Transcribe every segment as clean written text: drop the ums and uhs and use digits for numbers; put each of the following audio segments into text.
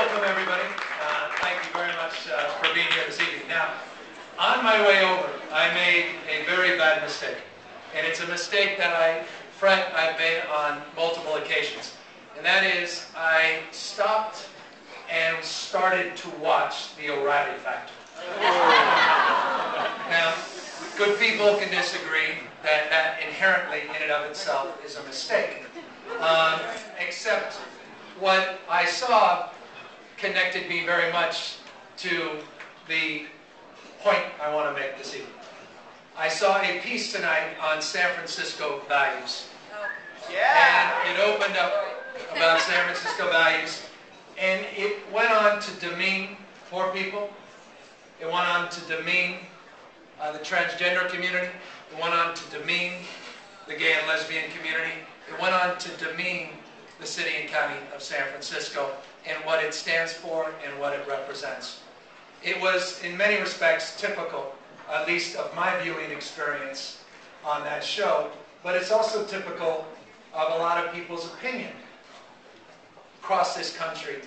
welcome everybody. Thank you very much for being here this evening. Now, on my way over, I made a very bad mistake. And it's a mistake that I've made on multiple occasions. And that is, I stopped and started to watch The O'Reilly Factor. Now, good people can disagree that that inherently, in and of itself, is a mistake. Except what I saw connected me very much to the point I want to make this evening. I saw a piece tonight on San Francisco values. Yeah. And it opened up about San Francisco values, and it went on to demean poor people. It went on to demean the transgender community. It went on to demean the gay and lesbian community. It went on to demean the city and county of San Francisco and what it stands for and what it represents. It was, in many respects, typical, at least of my viewing experience on that show, but it's also typical of a lot of people's opinion across this country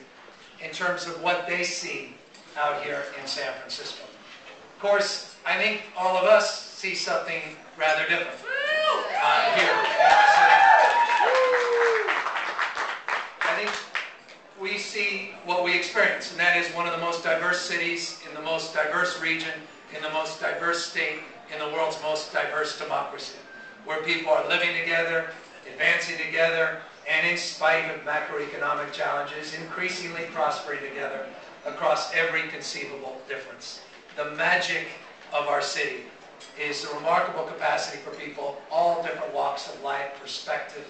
in terms of what they see out here in San Francisco. Of course, I think all of us see something rather different here in our city. I think we see what we experience, and that is one of the most diverse cities in the most diverse region, in the most diverse state, in the world's most diverse democracy, where people are living together, advancing together, and in spite of macroeconomic challenges, increasingly prospering together across every conceivable difference. The magic of our city is the remarkable capacity for people, all different walks of life, perspective,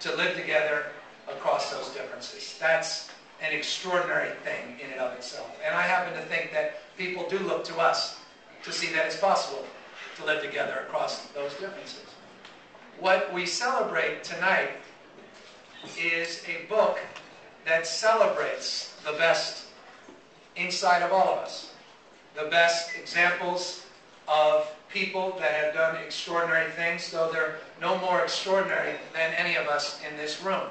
to live together across those differences. That's an extraordinary thing in and of itself. And I happen to think that people do look to us to see that it's possible to live together across those differences. What we celebrate tonight is a book that celebrates the best inside of all of us. The best examples of people that have done extraordinary things, though they're no more extraordinary than any of us in this room.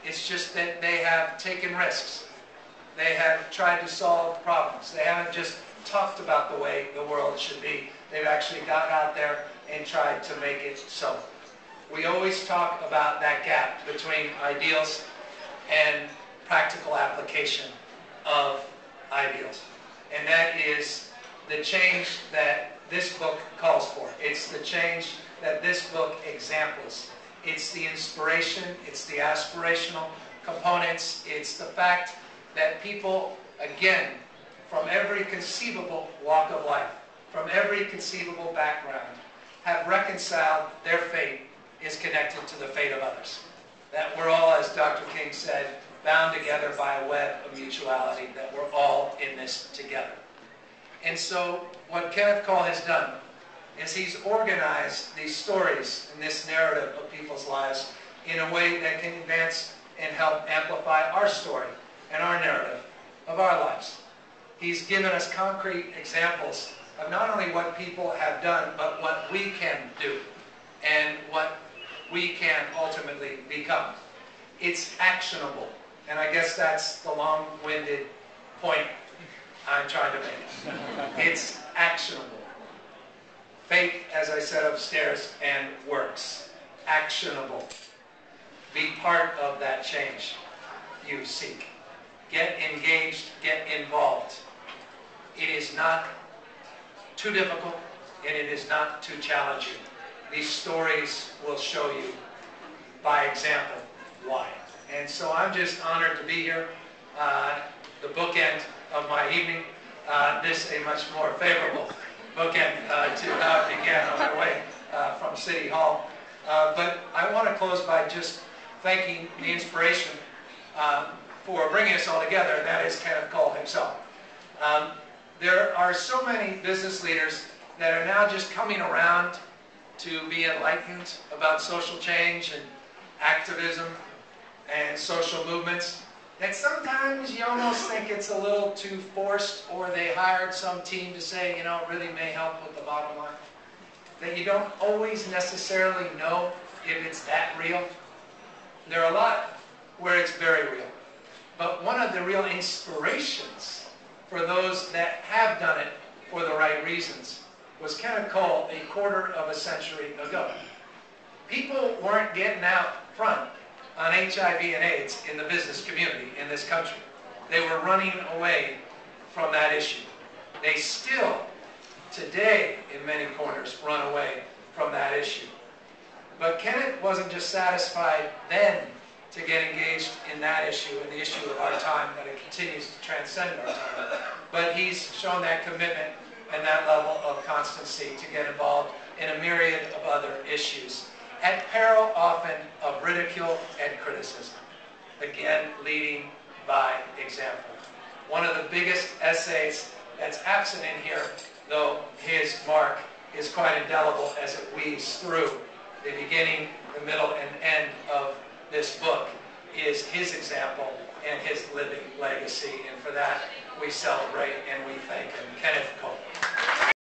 It's just that they have taken risks. They have tried to solve problems. They haven't just talked about the way the world should be. They've actually got out there and tried to make it so. We always talk about that gap between ideals and practical application of ideals. And that is the change that this book calls for. It's the change that this book examples. It's the inspiration, it's the aspirational components, it's the fact that people, again, from every conceivable walk of life, from every conceivable background, have reconciled their fate is connected to the fate of others. That we're all, as Dr. King said, bound together by a web of mutuality, that we're all in this together. And so what Kenneth Cole has done is he's organized these stories and this narrative of people's lives in a way that can advance and help amplify our story and our narrative of our lives. He's given us concrete examples of not only what people have done, but what we can do and what we can ultimately become. It's actionable, and I guess that's the long-winded point I'm trying to make. It's actionable. Faith, as I said upstairs, and works. Actionable. Be part of that change you seek. Get engaged, get involved. It is not too difficult, and it is not too challenging. These stories will show you, by example, why. And so I'm just honored to be here. The bookend of my evening, this a much more favorable bookend to how it began on my way from City Hall. But I want to close by just thanking the inspiration for bringing us all together, and that is Kenneth Cole himself. There are so many business leaders that are now just coming around to be enlightened about social change and activism and social movements, that sometimes you almost think it's a little too forced, or they hired some team to say, you know, it really may help with the bottom line. That you don't always necessarily know if it's that real. There are a lot where it's very real. But one of the real inspirations for those that have done it for the right reasons was Kenneth a quarter of a century ago. People weren't getting out front on HIV and AIDS in the business community in this country. They were running away from that issue. They still, today, in many corners, run away from that issue. But Kenneth wasn't just satisfied then to get engaged in that issue and the issue of our time, that it continues to transcend our time. But he's shown that commitment and that level of constancy to get involved in a myriad of other issues, at peril often of ridicule and criticism. Again, leading by example. One of the biggest essays that's absent in here, though his mark is quite indelible as it weaves through the beginning, the middle, and end of this book, is his example and his living legacy. And for that, we celebrate and we thank